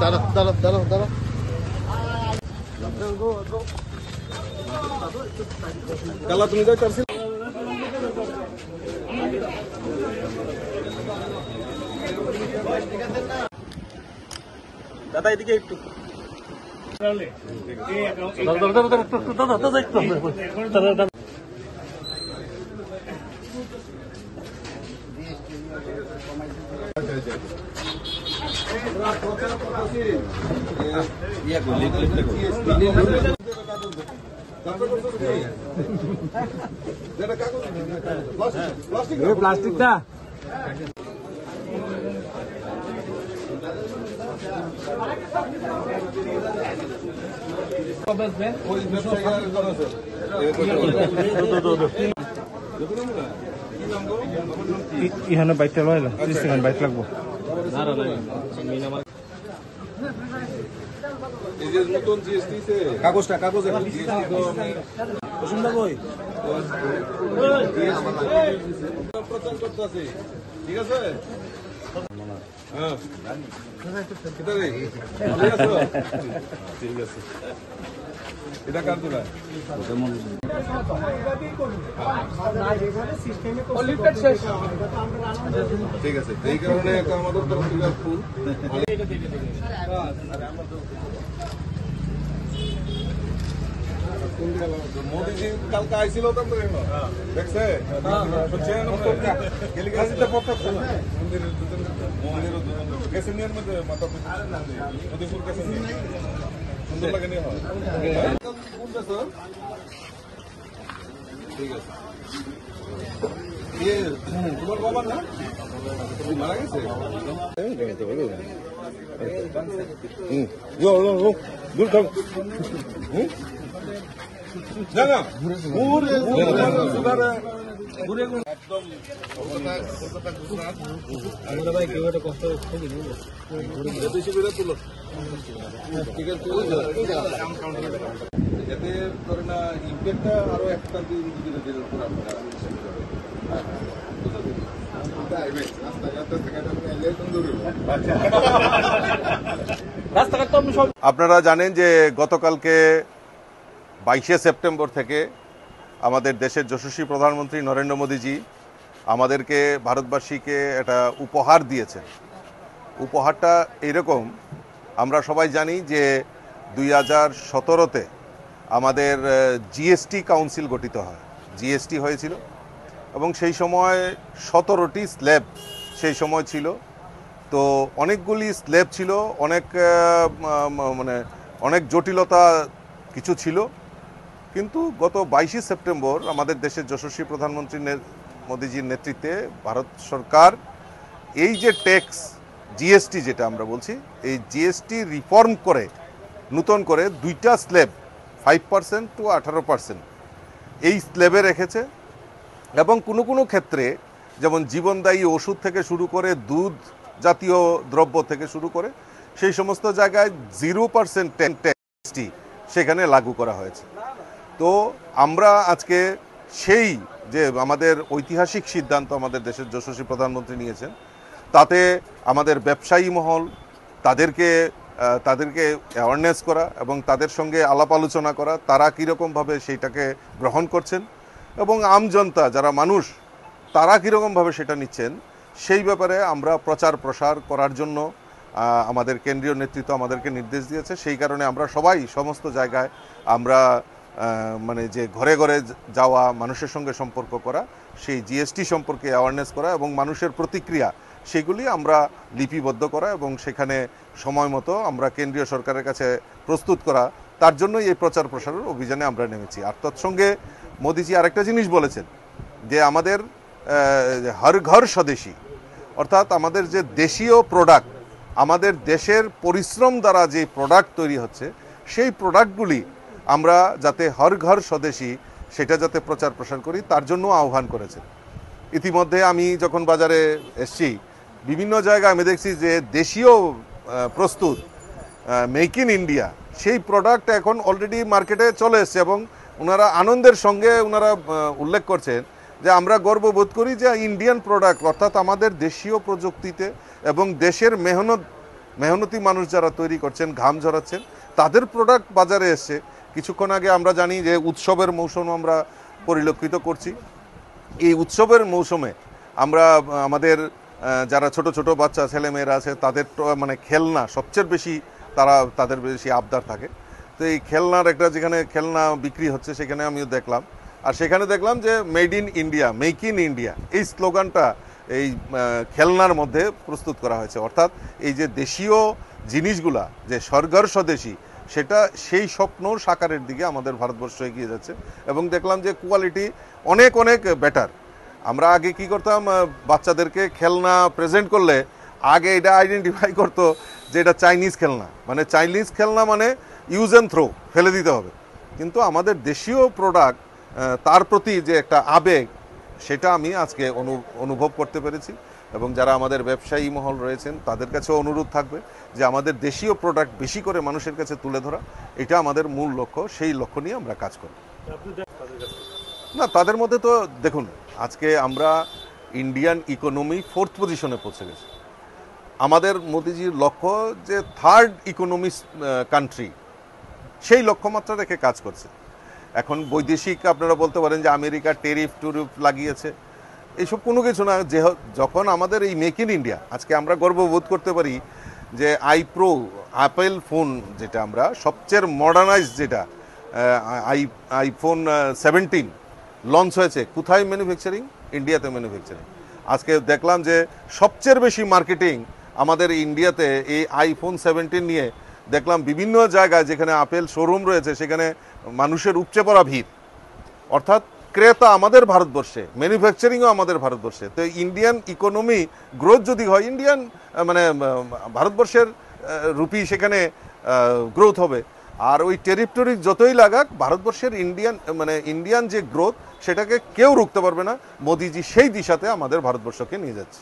দাঁড়া কালা তুমি যাই চাচ্ছি দাদা এদিকে একটু প্লাস্টিকটা ইহানে বাইকটা লইল 30 সেকেন্ড বাইক লাগবো কাগজটা কাগজ ঠিক আছে ঠিক আছে এটা কার তোলা ঠিক আছে এই কারণে আমাদের তরফ থেকে ফুল মোদীজি কালকে আইছিল তো দেখছে গেছেনিয়ার মধ্যে মাথা মোদীপুর গেছে সুন্দর লাগে নি হয় ঠিক আছে তোমার বাবা না মারা গেছে দূর থাক না না একদম কলকাতা ভাই কেউ একটা কষ্ট তুলো ঠিক আছে যাতে ধরে না ইম্প্যাক্টটা আরো একটা আপনারা জানেন যে গতকালকে 22শে সেপ্টেম্বর থেকে আমাদের দেশের যশস্বী প্রধানমন্ত্রী নরেন্দ্র মোদীজি আমাদেরকে ভারতবাসীকে একটা উপহার দিয়েছেন। উপহারটা এইরকম, আমরা সবাই জানি যে 2017-তে আমাদের জিএসটি কাউন্সিল গঠিত হয়, জিএসটি হয়েছিল এবং সেই সময় 17টি স্ল্যাব সেই সময় ছিল। তো অনেকগুলি স্ল্যাব ছিল, অনেক জটিলতা কিছু ছিল, কিন্তু গত 22শে সেপ্টেম্বর আমাদের দেশের যশস্বী প্রধানমন্ত্রী মোদীজির নেতৃত্বে ভারত সরকার এই যে ট্যাক্স জিএসটি যেটা আমরা বলছি, এই জিএসটি রিফর্ম করে নতুন করে 2টা স্ল্যাব 5% to 18% এই স্ল্যাবে রেখেছে এবং কোনো কোনো ক্ষেত্রে যেমন জীবনদায়ী ওষুধ থেকে শুরু করে দুধ জাতীয় দ্রব্য থেকে শুরু করে সেই সমস্ত জায়গায় 0% ট্যাক্সটি সেখানে লাগু করা হয়েছে। তো আমরা আজকে সেই যে আমাদের ঐতিহাসিক সিদ্ধান্ত আমাদের দেশের যশস্বী প্রধানমন্ত্রী নিয়েছেন, তাতে আমাদের ব্যবসায়ী মহল তাদেরকে অ্যাওয়ারনেস করা এবং তাদের সঙ্গে আলাপ আলোচনা করা, তারা কীরকমভাবে সেইটাকে গ্রহণ করছেন এবং আমজনতা যারা মানুষ তারা কীরকমভাবে সেটা নিচ্ছেন সেই ব্যাপারে আমরা প্রচার প্রসার করার জন্য আমাদের কেন্দ্রীয় নেতৃত্ব আমাদেরকে নির্দেশ দিয়েছে। সেই কারণে আমরা সবাই সমস্ত জায়গায় আমরা যে ঘরে ঘরে যাওয়া, মানুষের সঙ্গে সম্পর্ক করা, সেই জিএসটি সম্পর্কে অ্যাওয়ারনেস করা এবং মানুষের প্রতিক্রিয়া সেগুলি আমরা লিপিবদ্ধ করা এবং সেখানে সময় মতো আমরা কেন্দ্রীয় সরকারের কাছে প্রস্তুত করা, তার জন্যই এই প্রচার প্রসারের অভিযানে আমরা নেমেছি। আর তৎসঙ্গে মোদিজি আরেকটা জিনিস বলেছেন যে আমাদের হর ঘর স্বদেশী, অর্থাৎ আমাদের যে দেশীয় প্রোডাক্ট, আমাদের দেশের পরিশ্রম দ্বারা যে প্রোডাক্ট তৈরি হচ্ছে সেই প্রোডাক্টগুলি আমরা যাতে হর ঘর স্বদেশী সেটা যাতে প্রচার প্রসার করি তার জন্য আহ্বান করেছেন। ইতিমধ্যে আমি যখন বাজারে এসছি বিভিন্ন জায়গায় আমি দেখছি যে দেশীয় প্রস্তুত মেক ইন ইন্ডিয়া সেই প্রোডাক্ট এখন অলরেডি মার্কেটে চলে এসছে এবং ওনারা আনন্দের সঙ্গে ওনারা উল্লেখ করছেন যে আমরা গর্ববোধ করি যে ইন্ডিয়ান প্রোডাক্ট, অর্থাৎ আমাদের দেশীয় প্রযুক্তিতে এবং দেশের মেহনত মেহনতি মানুষ যারা তৈরি করছেন, ঘাম ঝরাচ্ছেন, তাদের প্রোডাক্ট বাজারে এসছে। কিছুক্ষণ আগে আমরা জানি যে উৎসবের মৌসুম আমরা পরিলক্ষিত করছি। এই উৎসবের মৌসুমে আমরা আমাদের যারা ছোট ছোট বাচ্চা ছেলেমেয়েরা আছে তাদের মানে খেলনা সবচেয়ে বেশি তাদের বেশি আবদার থাকে। তো এই খেলনার একটা যেখানে খেলনা বিক্রি হচ্ছে সেখানে আমিও দেখলাম, আর সেখানে দেখলাম যে made in India, make in India, এই স্লোগানটা এই খেলনার মধ্যে প্রস্তুত করা হয়েছে। অর্থাৎ এই যে দেশীয় জিনিসগুলা যে স্বর্গর স্বদেশী, সেটা সেই স্বপ্ন সাকারের দিকে আমাদের ভারতবর্ষ এগিয়ে যাচ্ছে। এবং দেখলাম যে কোয়ালিটি অনেক অনেক বেটার। আমরা আগে কি করতাম, বাচ্চাদেরকে খেলনা প্রেজেন্ট করলে আগে এটা আইডেন্টিফাই করতো যে এটা চাইনিজ খেলনা, মানে চাইনিজ খেলনা মানে ইউজ অ্যান্ড থ্রো, ফেলে দিতে হবে। কিন্তু আমাদের দেশীয় প্রোডাক্ট, তার প্রতি যে একটা আবেগ, সেটা আমি আজকে অনুভব করতে পেরেছি। এবং যারা আমাদের ব্যবসায়ী মহল রয়েছেন তাদের কাছেও অনুরোধ থাকবে যে আমাদের দেশীয় প্রোডাক্ট বেশি করে মানুষের কাছে তুলে ধরা, এটা আমাদের মূল লক্ষ্য। সেই লক্ষ্য নিয়ে আমরা কাজ করি। না, তাদের মধ্যে তো দেখুন, আজকে আমরা ইন্ডিয়ান ইকোনমি 4th পজিশনে পৌঁছে গেছি। আমাদের মোদিজির লক্ষ্য যে 3rd ইকোনমিক কান্ট্রি, সেই লক্ষ্যমাত্রা রেখে কাজ করছে। এখন বৈদেশিক আপনারা বলতে পারেন যে আমেরিকা ট্যারিফ লাগিয়েছে, এইসব কোনো কিছু না। যে যখন আমাদের এই মেক ইন ইন্ডিয়া, আজকে আমরা গর্ববোধ করতে পারি যে আইপ্রো অ্যাপেল ফোন, যেটা আমরা সবচেয়ে মডার্নাইজ, যেটা আইফোন 17 লঞ্চ হয়েছে, কোথায় ম্যানুফ্যাকচারিং? ইন্ডিয়াতে ম্যানুফ্যাকচারিং। আজকে দেখলাম যে সবচেয়ে বেশি মার্কেটিং আমাদের ইন্ডিয়াতে এই আইফোন 17 নিয়ে দেখলাম বিভিন্ন জায়গায় যেখানে আপেল শোরুম রয়েছে সেখানে মানুষের উপচে পড়া ভিড়। অর্থাৎ ক্রেতা আমাদের ভারতবর্ষে, ম্যানুফ্যাকচারিংও আমাদের ভারতবর্ষে। তো ইন্ডিয়ান ইকোনমি গ্রোথ যদি হয়, ইন্ডিয়ান মানে ভারতবর্ষের রুপি সেখানে গ্রোথ হবে। আর ওই টেরিটরি যতই লাগাক, ভারতবর্ষের ইন্ডিয়ান যে গ্রোথ, সেটাকে কেউ রুখতে পারবে না। মোদিজি সেই দিশাতে আমাদের ভারতবর্ষকে নিয়ে যাচ্ছে।